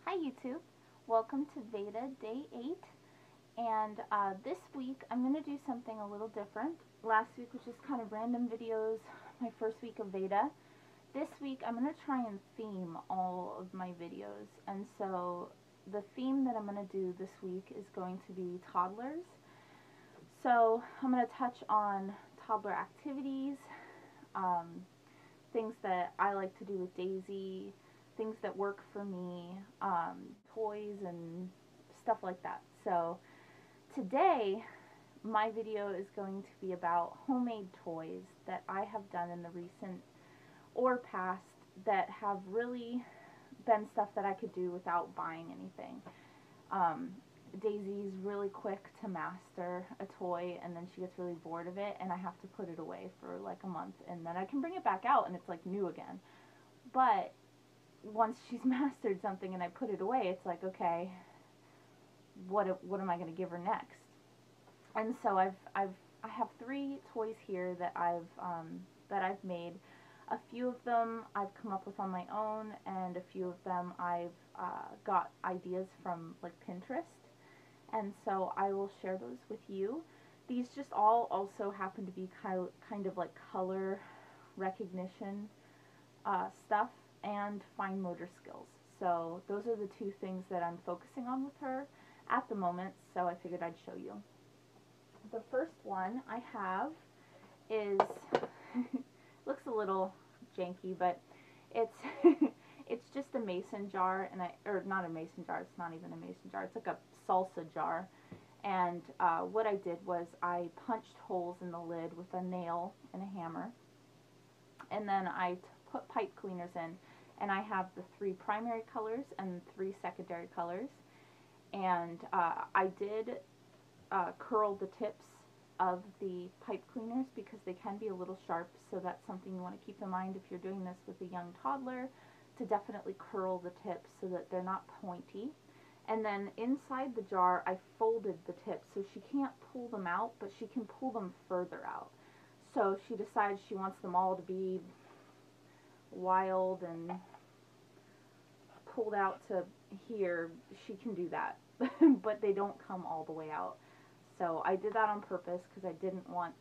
Hi YouTube, welcome to VEDA Day 8, and this week I'm going to do something a little different. Last week was just kind of random videos, my first week of VEDA. This week I'm going to try and theme all of my videos, and so the theme that I'm going to do this week is going to be toddlers. So I'm going to touch on toddler activities, things that I like to do with Daisy, things that work for me, toys and stuff like that. So today my video is going to be about homemade toys that I have done in the recent or past that have really been stuff that I could do without buying anything. Daisy's really quick to master a toy, and then she gets really bored of it, and I have to put it away for like a month, and then I can bring it back out and it's like new again. But once she's mastered something and I put it away, it's like, okay, what am I going to give her next? And so I have 3 toys here that I've made. A few of them I've come up with on my own, and a few of them I've got ideas from like Pinterest. And so I will share those with you. These just all also happen to be kind of like color recognition stuff and fine motor skills. So those are the 2 things that I'm focusing on with her at the moment, so I figured I'd show you. The first one I have is looks a little janky, but it's it's just a mason jar, and or not a mason jar, it's not even a mason jar, it's like a salsa jar. And what I did was I punched holes in the lid with a nail and a hammer, and then I put pipe cleaners in, and I have the 3 primary colors and 3 secondary colors. And I did curl the tips of the pipe cleaners because they can be a little sharp, so that's something you want to keep in mind if you're doing this with a young toddler, to definitely curl the tips so that they're not pointy. And then inside the jar I folded the tips so she can't pull them out, but she can pull them further out. So she decides she wants them all to be wild and pulled out to here, she can do that. But they don't come all the way out. So I did that on purpose because I didn't want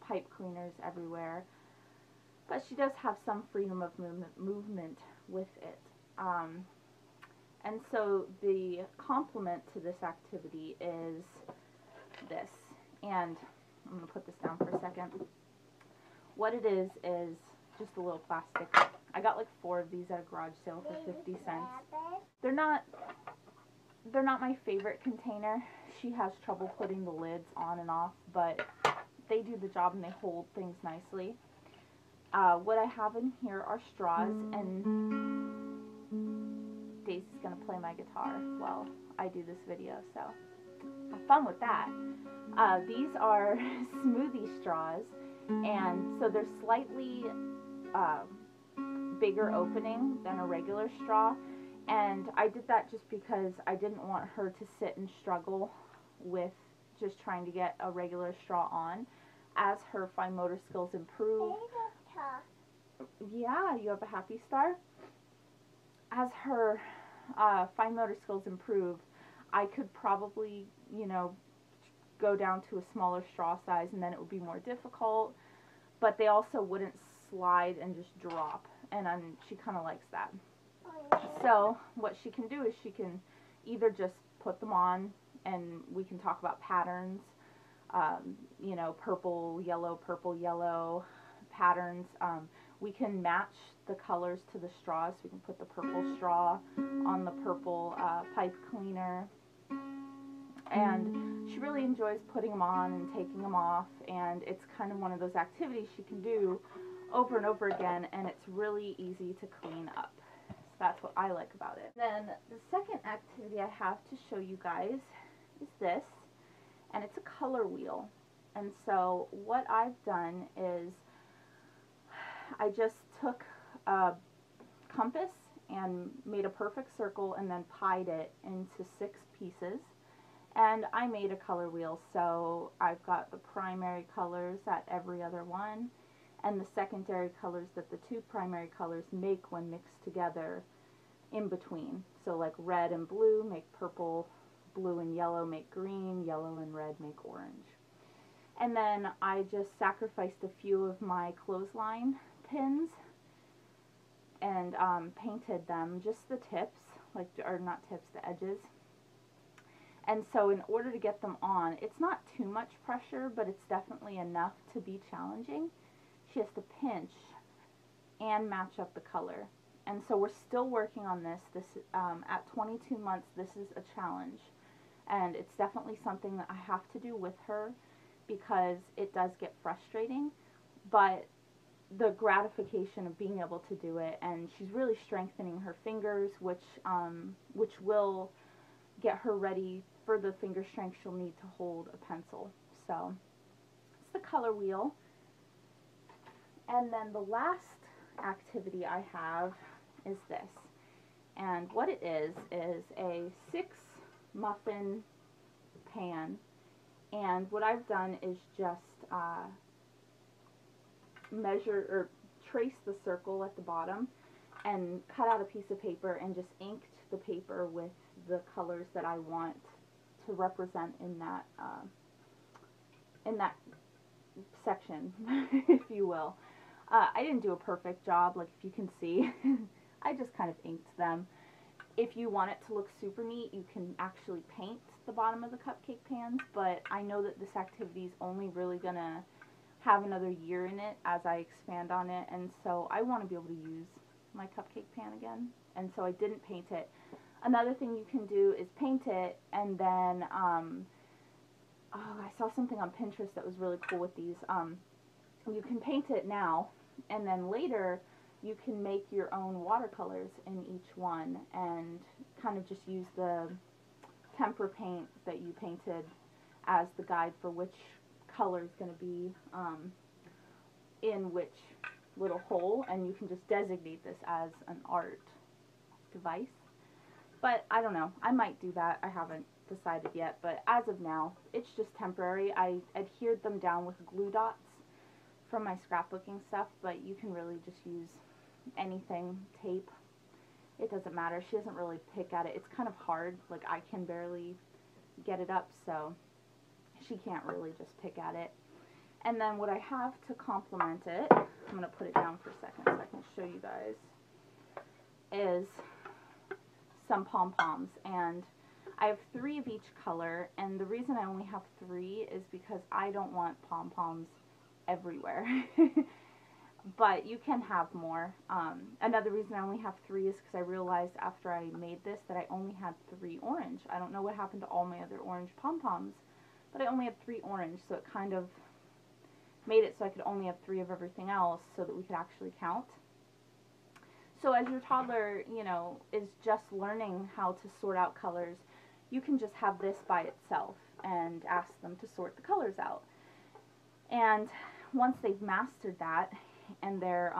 pipe cleaners everywhere. But she does have some freedom of movement with it. And so the complement to this activity is this. And I'm going to put this down for a second. What it is just a little plastic. I got like 4 of these at a garage sale for 50 cents. They're not my favorite container. She has trouble putting the lids on and off, but they do the job and they hold things nicely. What I have in here are straws, and Daisy's going to play my guitar while I do this video, so have fun with that. These are Smoothie Straws, and so they're slightly bigger opening than a regular straw, and I did that just because I didn't want her to sit and struggle with just trying to get a regular straw on. As her fine motor skills improve, yeah, you have a happy star? As her fine motor skills improve, I could probably, you know, go down to a smaller straw size, and then it would be more difficult, but they also wouldn't slide and just drop, and she kind of likes that. So what she can do is she can either just put them on, and we can talk about patterns, you know, purple, yellow patterns. We can match the colors to the straws. We can put the purple straw on the purple pipe cleaner. And she really enjoys putting them on and taking them off, and it's kind of one of those activities she can do over and over again, and it's really easy to clean up. So that's what I like about it. Then the second activity I have to show you guys is this, and it's a color wheel. And so what I've done is I just took a compass and made a perfect circle and then pied it into 6 pieces. And I made a color wheel, so I've got the primary colors at every other one, and the secondary colors that the 2 primary colors make when mixed together in between. So like red and blue make purple, blue and yellow make green, yellow and red make orange. And then I just sacrificed a few of my clothesline pins and painted them, just the tips, like, or not tips, the edges. And so in order to get them on, it's not too much pressure, but it's definitely enough to be challenging. She has to pinch and match up the color. And so we're still working on this. At 22 months, this is a challenge. And it's definitely something that I have to do with her because it does get frustrating. But the gratification of being able to do it, and she's really strengthening her fingers, which will get her ready for the finger strength she'll need to hold a pencil. So it's the color wheel. And then the last activity I have is this. And what it is a 6 muffin pan. And what I've done is just measure or trace the circle at the bottom and cut out a piece of paper and just inked the paper with the colors that I want to represent in that section, if you will. I didn't do a perfect job, like if you can see. I just kind of inked them. If you want it to look super neat, you can actually paint the bottom of the cupcake pans, but I know that this activity is only really gonna have another year in it as I expand on it, and so I want to be able to use my cupcake pan again, and so I didn't paint it. Another thing you can do is paint it, and then I saw something on Pinterest that was really cool with these. You can paint it now, and then later you can make your own watercolors in each one and kind of just use the tempera paint that you painted as the guide for which color is going to be in which little hole, and you can just designate this as an art device. But I don't know, I might do that. I haven't decided yet, but as of now it's just temporary. I adhered them down with glue dots from my scrapbooking stuff, but you can really just use anything, tape, it doesn't matter. She doesn't really pick at it. It's kind of hard, like I can barely get it up, so she can't really just pick at it. And then what I have to complement it, I'm going to put it down for a second so I can show you guys, is some Pom Poms. And I have 3 of each color, and the reason I only have 3 is because I don't want Pom Poms everywhere. But you can have more. Another reason I only have 3 is because I realized after I made this that I only had 3 orange. I don't know what happened to all my other orange Pom Poms, but I only had 3 orange, so it kind of made it so I could only have 3 of everything else so that we could actually count. So as your toddler, you know, is just learning how to sort out colors, you can just have this by itself and ask them to sort the colors out. And once they've mastered that and they're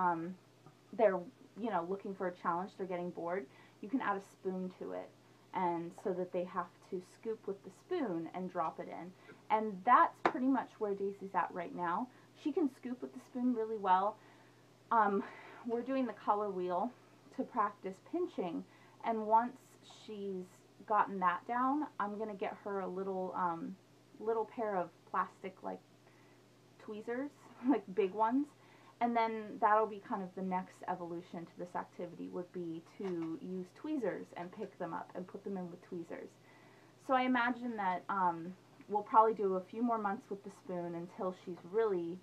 you know, looking for a challenge, they're getting bored, you can add a spoon to it, and so that they have to scoop with the spoon and drop it in. And that's pretty much where Daisy's at right now. She can scoop with the spoon really well. We're doing the color wheel to practice pinching, and once she's gotten that down, I'm gonna get her a little little pair of plastic like tweezers, like big ones, and then that'll be kind of the next evolution to this activity, would be to use tweezers and pick them up and put them in with tweezers. So I imagine that we'll probably do a few more months with the spoon until she's really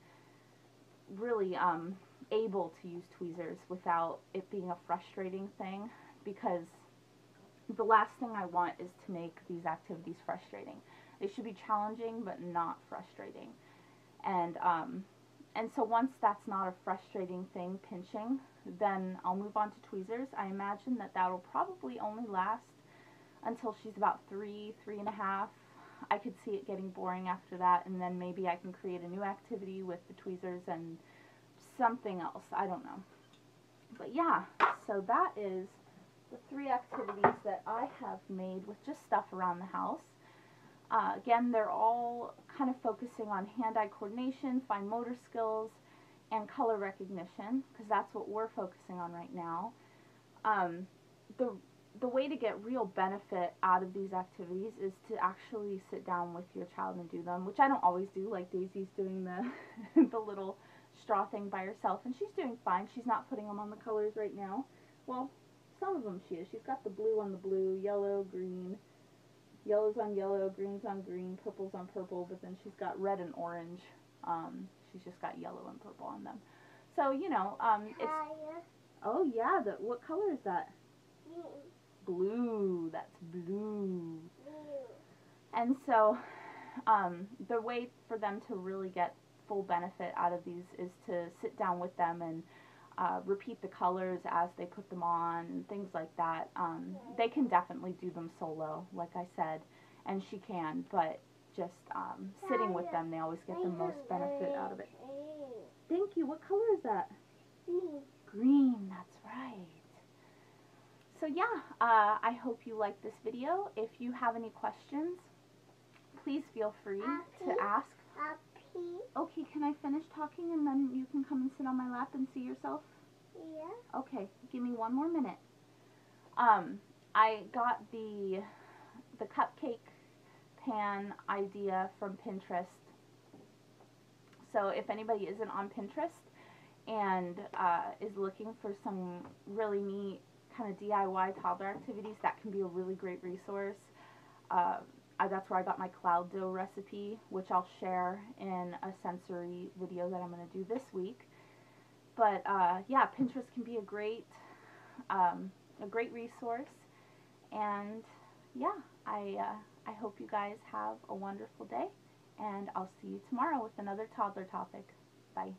able to use tweezers without it being a frustrating thing, because the last thing I want is to make these activities frustrating. They should be challenging but not frustrating. And so once that's not a frustrating thing, pinching, then I'll move on to tweezers. I imagine that that'll probably only last until she's about 3, 3.5. I could see it getting boring after that, and then maybe I can create a new activity with the tweezers and something else. I don't know. But yeah, so that is the 3 activities that I have made with just stuff around the house. Again, they're all kind of focusing on hand-eye coordination, fine motor skills, and color recognition, because that's what we're focusing on right now. the way to get real benefit out of these activities is to actually sit down with your child and do them, which I don't always do. Like Daisy's doing the the little straw thing by herself, and she's doing fine. She's not putting them on the colors right now. Well, some of them she is. She's got the blue on the blue, yellow, green, yellows on yellow, greens on green, purples on purple, but then she's got red and orange. She's just got yellow and purple on them. So, you know, it's... Oh, yeah, what color is that? Blue. That's blue. And so, the way for them to really get full benefit out of these is to sit down with them and repeat the colors as they put them on and things like that. They can definitely do them solo, like I said, and she can, but just sitting with them, they always get the most benefit out of it. Thank you. What color is that? Green. Green, that's right. So yeah, I hope you liked this video. If you have any questions, please feel free to ask. Okay, can I finish talking and then you can come and sit on my lap and see yourself? Yeah. Okay, give me one more minute. I got the cupcake pan idea from Pinterest. So if anybody isn't on Pinterest and is looking for some really neat kind of DIY toddler activities, that can be a really great resource. That's where I got my cloud dough recipe, which I'll share in a sensory video that I'm going to do this week. But yeah, Pinterest can be a great resource. And yeah, I hope you guys have a wonderful day, and I'll see you tomorrow with another toddler topic. Bye.